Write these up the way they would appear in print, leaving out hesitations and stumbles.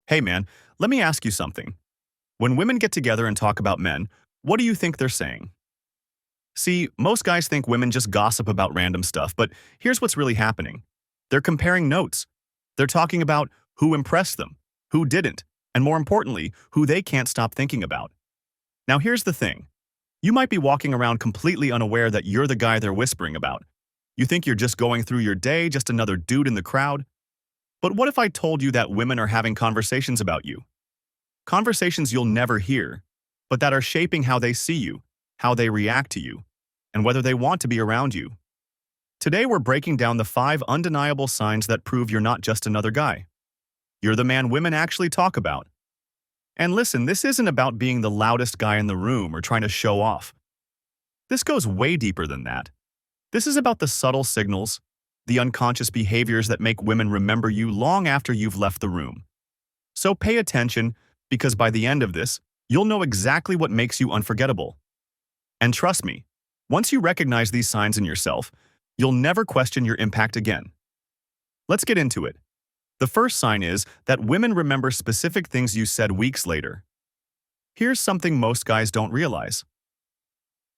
Hey man, let me ask you something. When women get together and talk about men, what do you think they're saying? See, most guys think women just gossip about random stuff, but here's what's really happening. They're comparing notes. They're talking about who impressed them, who didn't, and more importantly, who they can't stop thinking about. Now here's the thing. You might be walking around completely unaware that you're the guy they're whispering about. You think you're just going through your day, just another dude in the crowd? But what if I told you that women are having conversations about you? Conversations you'll never hear, but that are shaping how they see you, how they react to you, and whether they want to be around you. Today we're breaking down the 5 undeniable signs that prove you're not just another guy. You're the man women actually talk about. And listen, this isn't about being the loudest guy in the room or trying to show off. This goes way deeper than that. This is about the subtle signals, the unconscious behaviors that make women remember you long after you've left the room. So pay attention, because by the end of this, you'll know exactly what makes you unforgettable. And trust me, once you recognize these signs in yourself, you'll never question your impact again. Let's get into it. The first sign is that women remember specific things you said weeks later. Here's something most guys don't realize.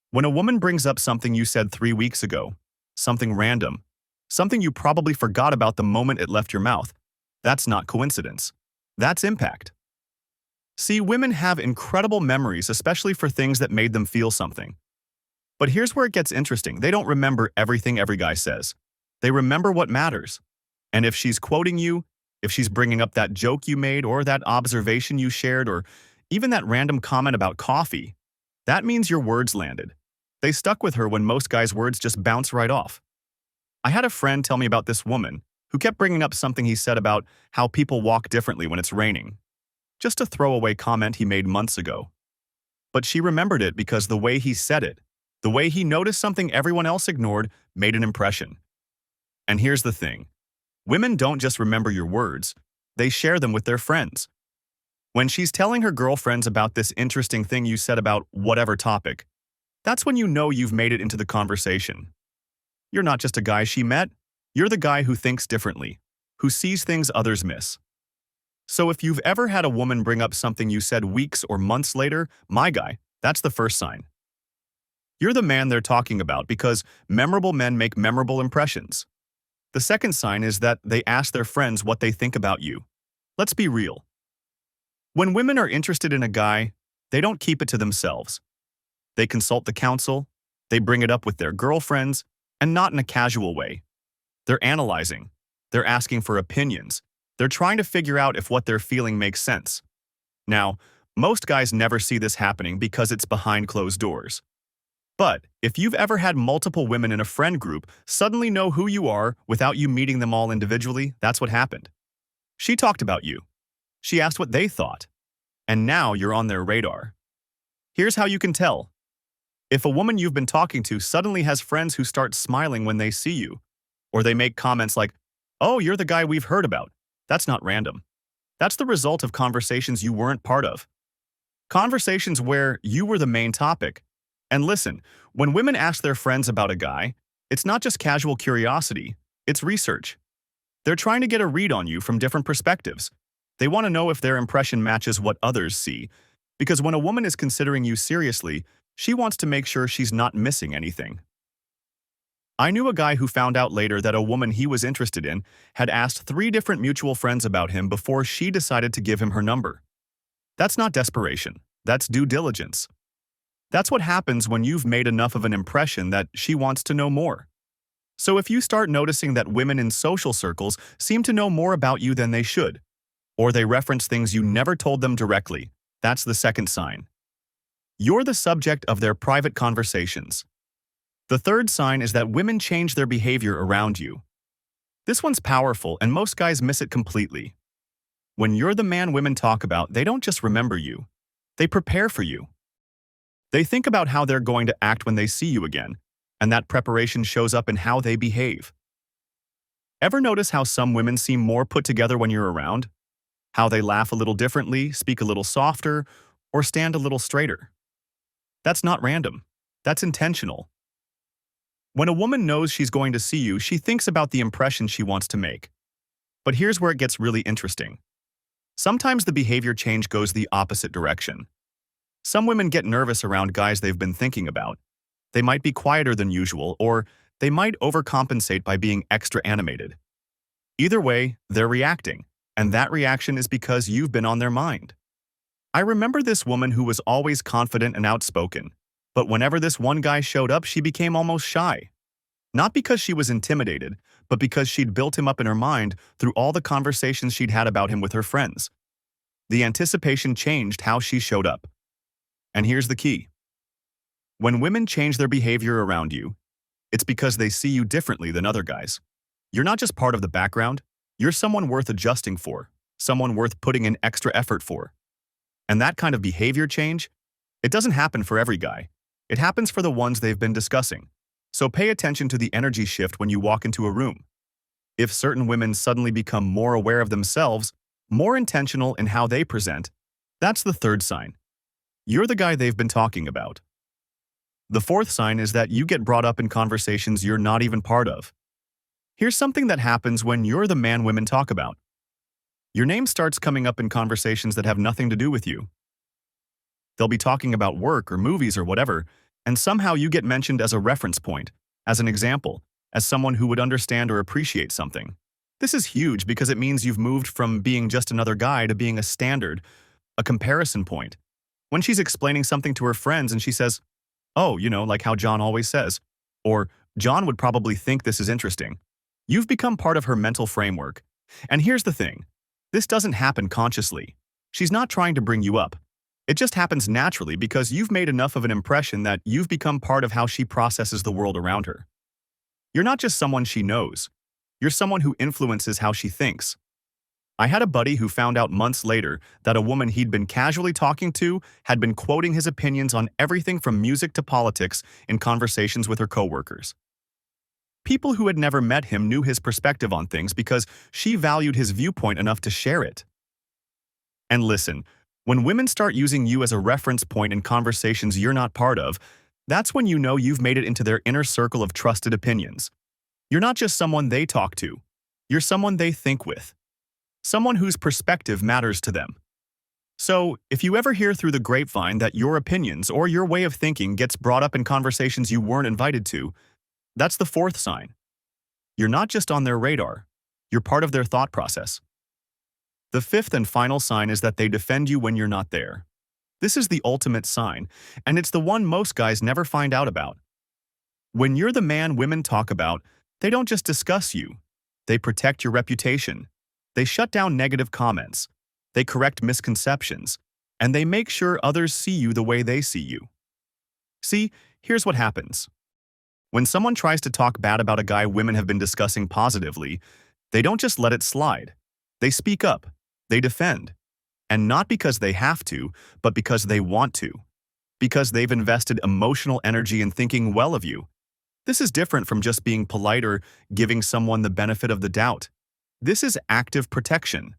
When a woman brings up something you said 3 weeks ago, something random, something you probably forgot about the moment it left your mouth, that's not coincidence. That's impact. See, women have incredible memories, especially for things that made them feel something. But here's where it gets interesting. They don't remember everything every guy says. They remember what matters. And if she's quoting you, if she's bringing up that joke you made or that observation you shared or even that random comment about coffee, that means your words landed. They stuck with her when most guys' words just bounce right off. I had a friend tell me about this woman who kept bringing up something he said about how people walk differently when it's raining. Just a throwaway comment he made months ago. But she remembered it because the way he said it, the way he noticed something everyone else ignored, made an impression. And here's the thing. Women don't just remember your words, they share them with their friends. When she's telling her girlfriends about this interesting thing you said about whatever topic, that's when you know you've made it into the conversation. You're not just a guy she met, you're the guy who thinks differently, who sees things others miss. So if you've ever had a woman bring up something you said weeks or months later, my guy, that's the first sign. You're the man they're talking about because memorable men make memorable impressions. The second sign is that they ask their friends what they think about you. Let's be real. When women are interested in a guy, they don't keep it to themselves. They consult the counsel, they bring it up with their girlfriends, and not in a casual way. They're analyzing, they're asking for opinions, they're trying to figure out if what they're feeling makes sense. Now, most guys never see this happening because it's behind closed doors. But if you've ever had multiple women in a friend group suddenly know who you are without you meeting them all individually, that's what happened. She talked about you. She asked what they thought. And now you're on their radar. Here's how you can tell. If a woman you've been talking to suddenly has friends who start smiling when they see you, or they make comments like, "Oh, you're the guy we've heard about," that's not random. That's the result of conversations you weren't part of. Conversations where you were the main topic. And listen, when women ask their friends about a guy, it's not just casual curiosity, it's research. They're trying to get a read on you from different perspectives. They want to know if their impression matches what others see, because when a woman is considering you seriously, she wants to make sure she's not missing anything. I knew a guy who found out later that a woman he was interested in had asked 3 different mutual friends about him before she decided to give him her number. That's not desperation, that's due diligence. That's what happens when you've made enough of an impression that she wants to know more. So if you start noticing that women in social circles seem to know more about you than they should, or they reference things you never told them directly, that's the second sign. You're the subject of their private conversations. The third sign is that women change their behavior around you. This one's powerful, and most guys miss it completely. When you're the man women talk about, they don't just remember you. They prepare for you. They think about how they're going to act when they see you again, and that preparation shows up in how they behave. Ever notice how some women seem more put together when you're around? How they laugh a little differently, speak a little softer, or stand a little straighter? That's not random. That's intentional. When a woman knows she's going to see you, she thinks about the impression she wants to make. But here's where it gets really interesting. Sometimes the behavior change goes the opposite direction. Some women get nervous around guys they've been thinking about. They might be quieter than usual, or they might overcompensate by being extra animated. Either way, they're reacting, and that reaction is because you've been on their mind. I remember this woman who was always confident and outspoken, but whenever this one guy showed up, she became almost shy. Not because she was intimidated, but because she'd built him up in her mind through all the conversations she'd had about him with her friends. The anticipation changed how she showed up. And here's the key. When women change their behavior around you, it's because they see you differently than other guys. You're not just part of the background, you're someone worth adjusting for, someone worth putting in extra effort for. And that kind of behavior change, it doesn't happen for every guy. It happens for the ones they've been discussing. So pay attention to the energy shift when you walk into a room. If certain women suddenly become more aware of themselves, more intentional in how they present, that's the third sign. You're the guy they've been talking about. The fourth sign is that you get brought up in conversations you're not even part of. Here's something that happens when you're the man women talk about. Your name starts coming up in conversations that have nothing to do with you. They'll be talking about work or movies or whatever, and somehow you get mentioned as a reference point, as an example, as someone who would understand or appreciate something. This is huge because it means you've moved from being just another guy to being a standard, a comparison point. When she's explaining something to her friends and she says, "Oh, like how John always says," or "John would probably think this is interesting," you've become part of her mental framework. And here's the thing. This doesn't happen consciously. She's not trying to bring you up. It just happens naturally because you've made enough of an impression that you've become part of how she processes the world around her. You're not just someone she knows. You're someone who influences how she thinks. I had a buddy who found out months later that a woman he'd been casually talking to had been quoting his opinions on everything from music to politics in conversations with her coworkers. People who had never met him knew his perspective on things because she valued his viewpoint enough to share it. And listen, when women start using you as a reference point in conversations you're not part of, that's when you know you've made it into their inner circle of trusted opinions. You're not just someone they talk to. You're someone they think with. Someone whose perspective matters to them. So, if you ever hear through the grapevine that your opinions or your way of thinking gets brought up in conversations you weren't invited to, that's the fourth sign. You're not just on their radar. You're part of their thought process. The fifth and final sign is that they defend you when you're not there. This is the ultimate sign, and it's the one most guys never find out about. When you're the man women talk about, they don't just discuss you. They protect your reputation. They shut down negative comments. They correct misconceptions. And they make sure others see you the way they see you. See, here's what happens. When someone tries to talk bad about a guy women have been discussing positively, they don't just let it slide. They speak up. They defend. And not because they have to, but because they want to. Because they've invested emotional energy in thinking well of you. This is different from just being polite or giving someone the benefit of the doubt. This is active protection.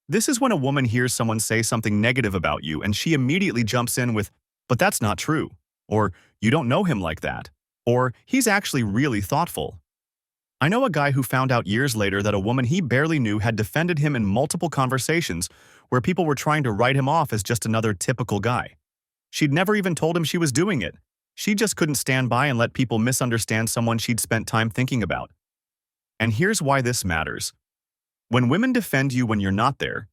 This is when a woman hears someone say something negative about you and she immediately jumps in with, "But that's not true," or "You don't know him like that," or "He's actually really thoughtful." I know a guy who found out years later that a woman he barely knew had defended him in multiple conversations where people were trying to write him off as just another typical guy. She'd never even told him she was doing it. She just couldn't stand by and let people misunderstand someone she'd spent time thinking about. And here's why this matters. When women defend you when you're not there,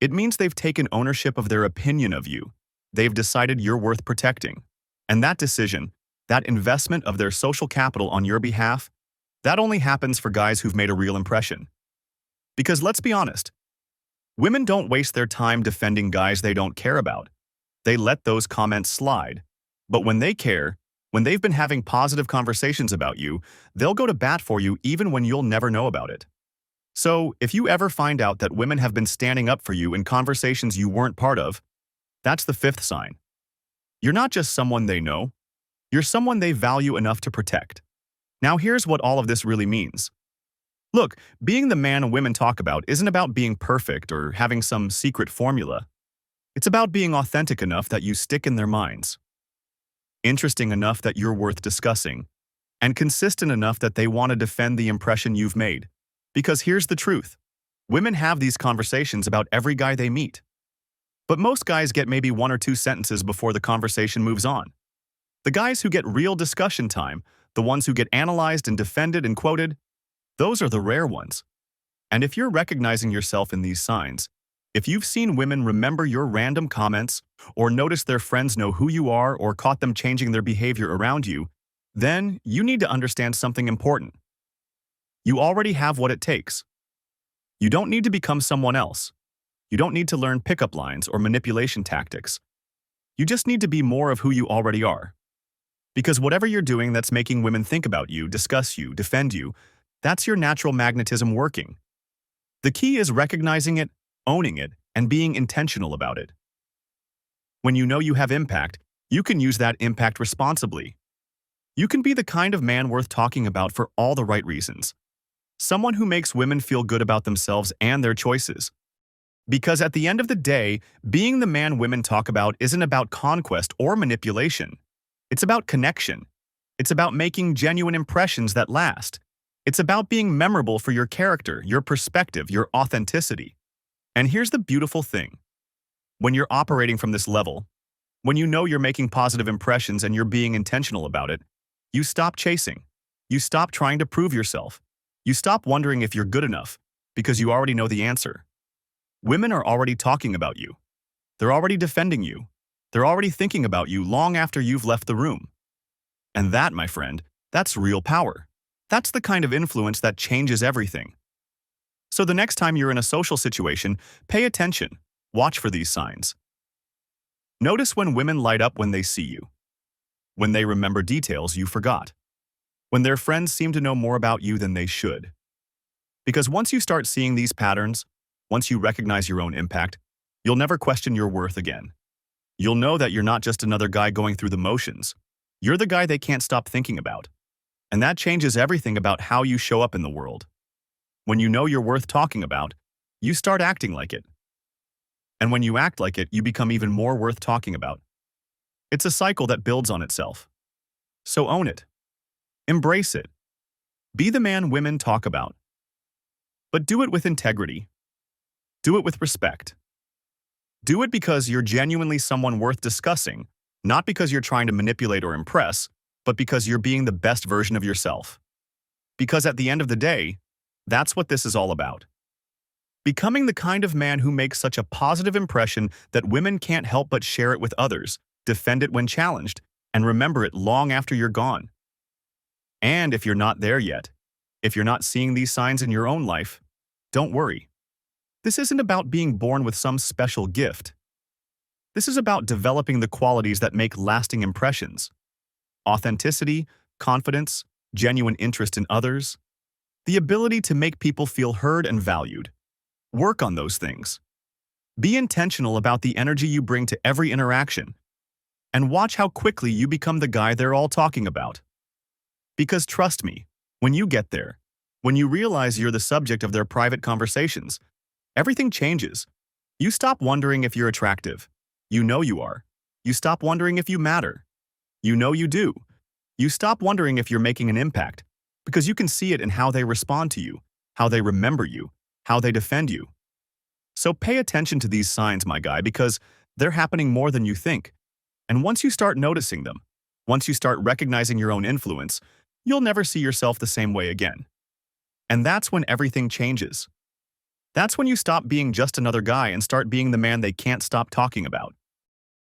it means they've taken ownership of their opinion of you. They've decided you're worth protecting. And that decision, that investment of their social capital on your behalf, that only happens for guys who've made a real impression. Because let's be honest, women don't waste their time defending guys they don't care about. They let those comments slide. But when they care, when they've been having positive conversations about you, they'll go to bat for you even when you'll never know about it. So, if you ever find out that women have been standing up for you in conversations you weren't part of, that's the fifth sign. You're not just someone they know, you're someone they value enough to protect. Now here's what all of this really means. Look, being the man women talk about isn't about being perfect or having some secret formula. It's about being authentic enough that you stick in their minds, interesting enough that you're worth discussing, and consistent enough that they want to defend the impression you've made. Because here's the truth. Women have these conversations about every guy they meet. But most guys get maybe one or two sentences before the conversation moves on. The guys who get real discussion time, the ones who get analyzed and defended and quoted, those are the rare ones. And if you're recognizing yourself in these signs, if you've seen women remember your random comments, or noticed their friends know who you are, or caught them changing their behavior around you, then you need to understand something important. You already have what it takes. You don't need to become someone else. You don't need to learn pickup lines or manipulation tactics. You just need to be more of who you already are. Because whatever you're doing that's making women think about you, discuss you, defend you, that's your natural magnetism working. The key is recognizing it, owning it, and being intentional about it. When you know you have impact, you can use that impact responsibly. You can be the kind of man worth talking about for all the right reasons. Someone who makes women feel good about themselves and their choices. Because at the end of the day, being the man women talk about isn't about conquest or manipulation. It's about connection. It's about making genuine impressions that last. It's about being memorable for your character, your perspective, your authenticity. And here's the beautiful thing. When you're operating from this level, when you know you're making positive impressions and you're being intentional about it, you stop chasing. You stop trying to prove yourself. You stop wondering if you're good enough, because you already know the answer. Women are already talking about you. They're already defending you. They're already thinking about you long after you've left the room. And that, my friend, that's real power. That's the kind of influence that changes everything. So the next time you're in a social situation, pay attention. Watch for these signs. Notice when women light up when they see you. When they remember details you forgot. When their friends seem to know more about you than they should. Because once you start seeing these patterns, once you recognize your own impact, you'll never question your worth again. You'll know that you're not just another guy going through the motions. You're the guy they can't stop thinking about. And that changes everything about how you show up in the world. When you know you're worth talking about, you start acting like it. And when you act like it, you become even more worth talking about. It's a cycle that builds on itself. So own it. Embrace it. Be the man women talk about. But do it with integrity. Do it with respect. Do it because you're genuinely someone worth discussing, not because you're trying to manipulate or impress, but because you're being the best version of yourself. Because at the end of the day, that's what this is all about. Becoming the kind of man who makes such a positive impression that women can't help but share it with others, defend it when challenged, and remember it long after you're gone. And if you're not there yet, if you're not seeing these signs in your own life, don't worry. This isn't about being born with some special gift. This is about developing the qualities that make lasting impressions. Authenticity, confidence, genuine interest in others, the ability to make people feel heard and valued. Work on those things. Be intentional about the energy you bring to every interaction, and watch how quickly you become the guy they're all talking about. Because trust me, when you get there, when you realize you're the subject of their private conversations, everything changes. You stop wondering if you're attractive. You know you are. You stop wondering if you matter. You know you do. You stop wondering if you're making an impact, because you can see it in how they respond to you, how they remember you, how they defend you. So pay attention to these signs, my guy, because they're happening more than you think. And once you start noticing them, once you start recognizing your own influence, you'll never see yourself the same way again. And that's when everything changes. That's when you stop being just another guy and start being the man they can't stop talking about.